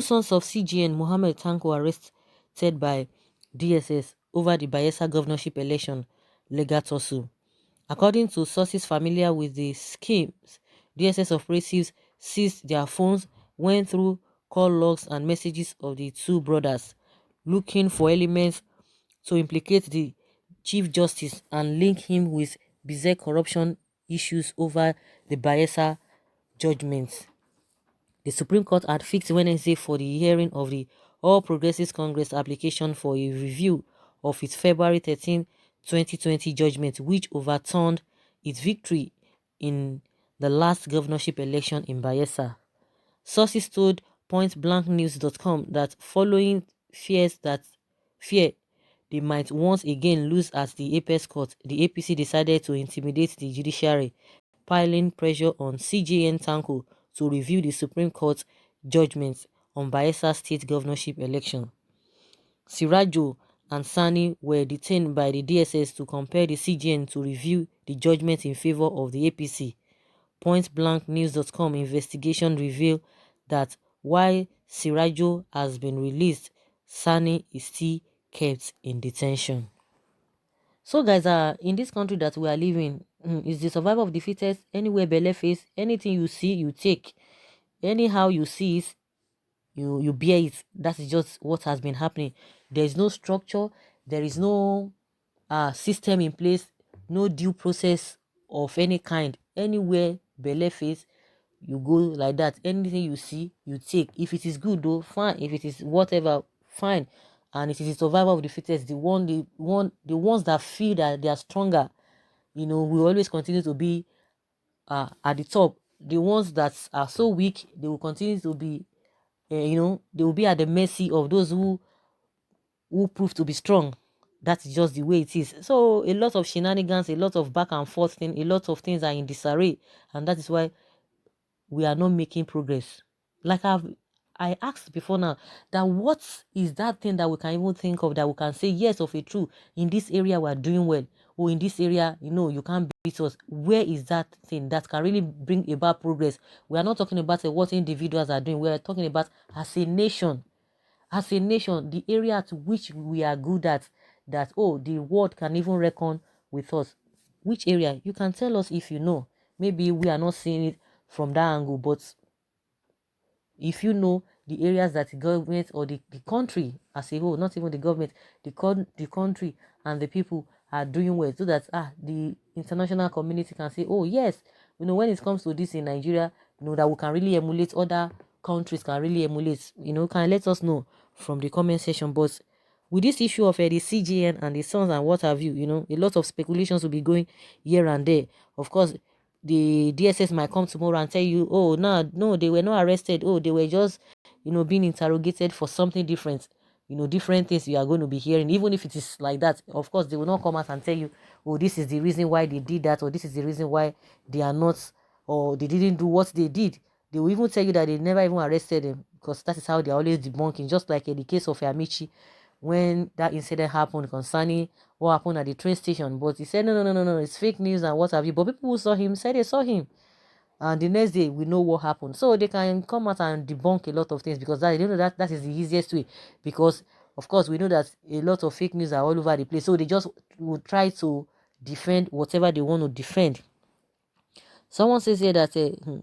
sons of CGN, Mohammed Tanko, arrested by DSS over the Bayelsa governorship election legal tussle. According to sources familiar with the schemes, DSS operatives seized their phones, went through call logs and messages of the two brothers, looking for elements to implicate the Chief Justice and link him with bizarre corruption issues over the Bayelsa judgments. The Supreme Court had fixed Wednesday for the hearing of the All Progressives Congress application for a review of its February 13, 2020 judgment, which overturned its victory in the last governorship election in Bayelsa. Sources told pointblanknews.com that following fear they might once again lose at the Apex Court, the APC decided to intimidate the judiciary, piling pressure on CJN Tanko to review the Supreme Court judgments on Bayelsa state governorship election. Sirajo and Sani were detained by the DSS to compel the CJN to review the judgment in favor of the APC. Pointblanknews.com investigation revealed that while Sirajo has been released, Sani is still kept in detention. So guys, in this country that we are living, is the survival of the fittest. Anywhere belle face, anything you see, you take. Anyhow you see it, you bear it. That is just what has been happening. There is no structure, there is no system in place, no due process of any kind. Anywhere belle face, you go like that. Anything you see, you take. If it is good though, fine. If it is whatever, fine. And it is the survival of the fittest. The ones that feel that they are stronger, will always continue to be at the top. The ones that are so weak, they will continue to be, they will be at the mercy of those who prove to be strong. That's just the way it is. So a lot of shenanigans, a lot of back and forth thing, a lot of things are in disarray, and that is why we are not making progress. Like I asked before now, that what is that thing that we can even think of that we can say yes of a true, in this area we are doing well, or in this area you can't beat us. Where is that thing that can really bring about progress? We are not talking about what individuals are doing. We are talking about as a nation. As a nation, the area to which we are good at, that the world can even reckon with us. Which area? You can tell us if you know. Maybe we are not seeing it from that angle, but if you know the areas that the government or the country as a whole, not even the government, the country and the people are doing well, so that the international community can say, oh yes, when it comes to this in Nigeria, that we can really emulate, other countries can really emulate, can let us know from the comment section. But with this issue of the CGN and the sons and what have you, a lot of speculations will be going here and there. Of course, the DSS might come tomorrow and tell you, oh no, they were not arrested, they were just being interrogated for something different. Different things you are going to be hearing. Even if it is like that, of course they will not come out and tell you, oh, this is the reason why they did that, or this is the reason why they are not, or they didn't do what they did. They will even tell you that they never even arrested them, because that is how they are always debunking. Just like in the case of Amici, when that incident happened concerning what happened at the train station. But he said, no, it's fake news and what have you. But people who saw him said they saw him. And the next day, we know what happened. So they can come out and debunk a lot of things, because that is the easiest way. Because, of course, we know that a lot of fake news are all over the place. So they just will try to defend whatever they want to defend. Someone says here that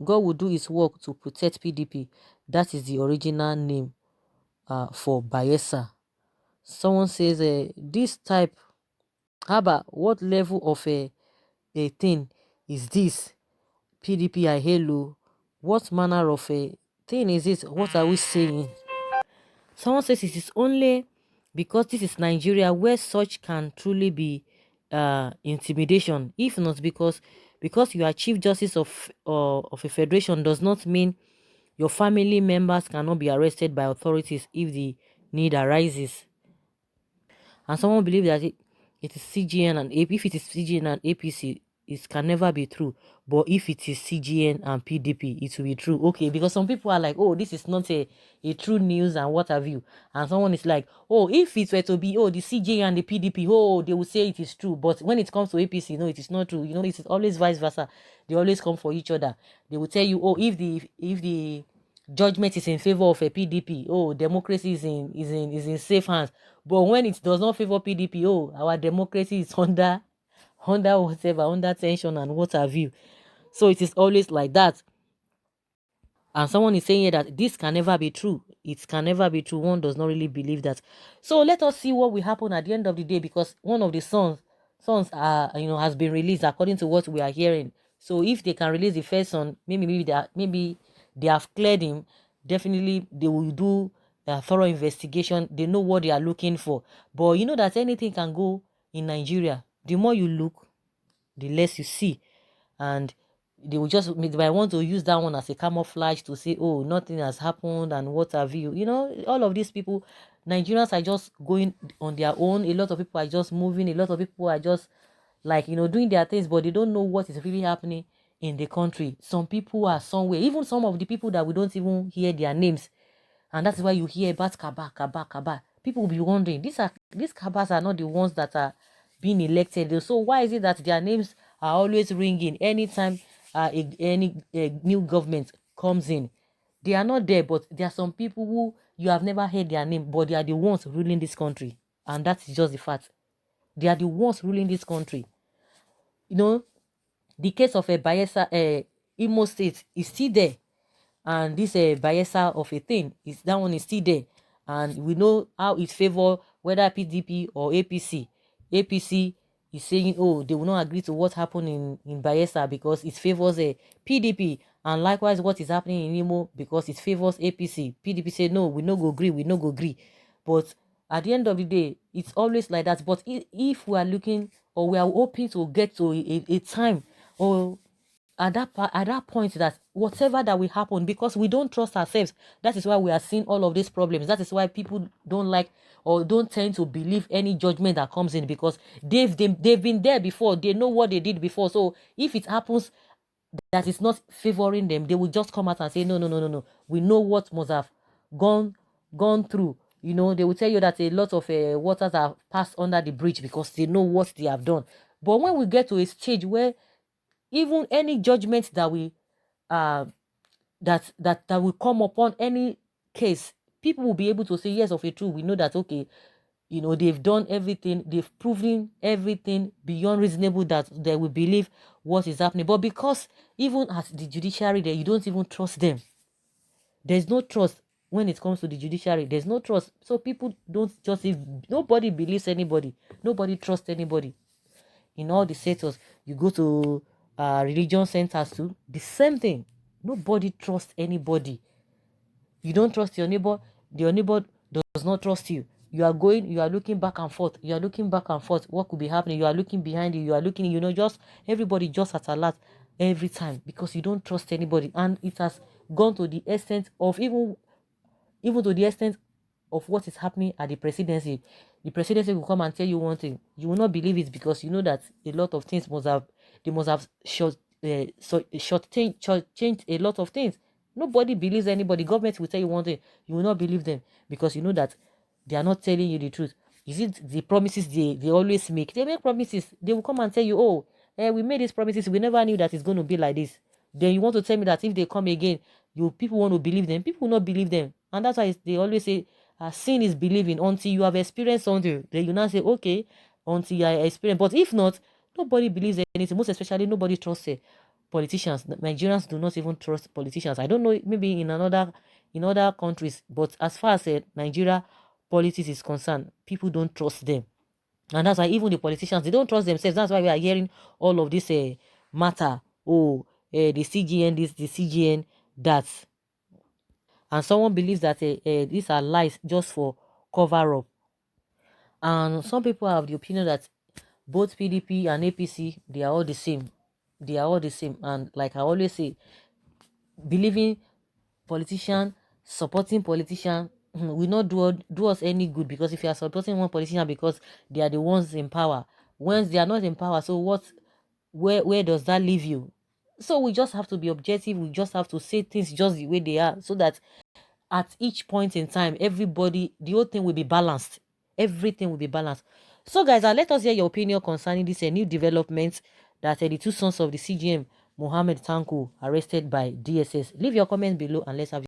God will do his work to protect PDP. That is the original name for Bayelsa. Someone says this type, what level of a thing is this? PDP, I hello. What manner of a thing is it? What are we saying? Someone says it is only because this is Nigeria where such can truly be intimidation. If not, because you are Chief Justice of a federation does not mean your family members cannot be arrested by authorities if the need arises. And someone believes that it is CGN and if it is CGN and APC, it can never be true. But if it is CGN and PDP, it will be true. Okay, because some people are like, oh, this is not a true news and what have you. And someone is like, oh, if it were to be, the CGN and the PDP, they will say it is true. But when it comes to APC, no, it is not true. It is always vice versa. They always come for each other. They will tell you, oh, if the judgment is in favor of a PDP. Oh, democracy is in safe hands. But when it does not favor PDP, oh, our democracy is under whatever, under tension and what have you. So it is always like that. And someone is saying here that this can never be true. It can never be true. One does not really believe that. So let us see what will happen at the end of the day, because one of the songs are, has been released according to what we are hearing. So if they can release the first song, maybe they have cleared him. Definitely they will do a thorough investigation. They know what they are looking for. But you know that anything can go in Nigeria. The more you look, the less you see. And they might want to use that one as a camouflage to say, oh, nothing has happened and what have you. All of these people, Nigerians are just going on their own. A lot of people are just moving. A lot of people are just like, doing their things, but they don't know what is really happening in the country. Some people are somewhere, even some of the people that we don't even hear their names. And that's why you hear about Kaba, Kaba, Kaba. People will be wondering, these Kabas are not the ones that are being elected. So why is it that their names are always ringing anytime any new government comes in? They are not there, but there are some people who you have never heard their name, but they are the ones ruling this country. And that's just the fact. They are the ones ruling this country. The case of a Bayelsa, Imo State is still there, and this Bayelsa of a thing is that one is still there, and we know how it favor whether PDP or APC. APC is saying, oh, they will not agree to what happened in Bayelsa because it favors a PDP, and likewise what is happening in Imo because it favors APC. PDP say no, we no go agree, we no go agree. But at the end of the day, it's always like that. But if we are looking, or we are hoping to get to a time, or at that point, that whatever that will happen, because we don't trust ourselves, that is why we are seeing all of these problems. That is why people don't like or don't tend to believe any judgment that comes in, because they've been there before. They know what they did before. So if it happens that is not favoring them, they will just come out and say, no, no, no, no, no, we know what must have gone through. They will tell you that a lot of waters are passed under the bridge because they know what they have done. But when we get to a stage where even any judgment that we that will come upon any case, people will be able to say, yes, of a truth, we know that, okay, they've done everything, they've proven everything beyond reasonable that they will believe what is happening. But because even as the judiciary there, you don't even trust them. There's no trust when it comes to the judiciary. There's no trust. So people don't just, if nobody believes anybody, nobody trusts anybody. In all the sectors, you go to religion centers too, the same thing. Nobody trusts anybody. You don't trust your neighbor, your neighbor does not trust you. You are looking back and forth. You are looking back and forth. What could be happening? You are looking behind you. You are looking, just everybody just at alert every time, because you don't trust anybody. And it has gone to the extent of even to the extent of what is happening at the presidency. The presidency will come and tell you one thing. You will not believe it, because you know that a lot of things must have changed a lot of things. Nobody believes anybody. Government will tell you one thing, you will not believe them, because you know that they are not telling you the truth. Is it the promises they always make? They make promises. They will come and tell you, oh, we made these promises. We never knew that it's going to be like this. Then you want to tell me that if they come again, people want to believe them. People will not believe them. And that's why they always say, seeing is believing. Until you have experienced something, then you now say, okay, until I experience. But if not, nobody believes anything. Most especially, nobody trusts politicians. Nigerians do not even trust politicians. I don't know, maybe in other countries, but as far as Nigeria politics is concerned, people don't trust them. And that's why even the politicians, they don't trust themselves. That's why we are hearing all of this matter. Oh, the CGN this, the CGN that. And someone believes that these are lies just for cover up. And some people have the opinion that both PDP and APC, they are all the same. They are all the same. And like I always say, believing politician, supporting politician will not do us any good, because if you are supporting one politician because they are the ones in power, once they are not in power, so where does that leave you? So we just have to be objective. We just have to say things just the way they are, so that at each point in time, everybody, the whole thing will be balanced. Everything will be balanced. So guys, let us hear your opinion concerning this new development that the two sons of the CGM, Mohammed Tanko, arrested by DSS. Leave your comments below and let's have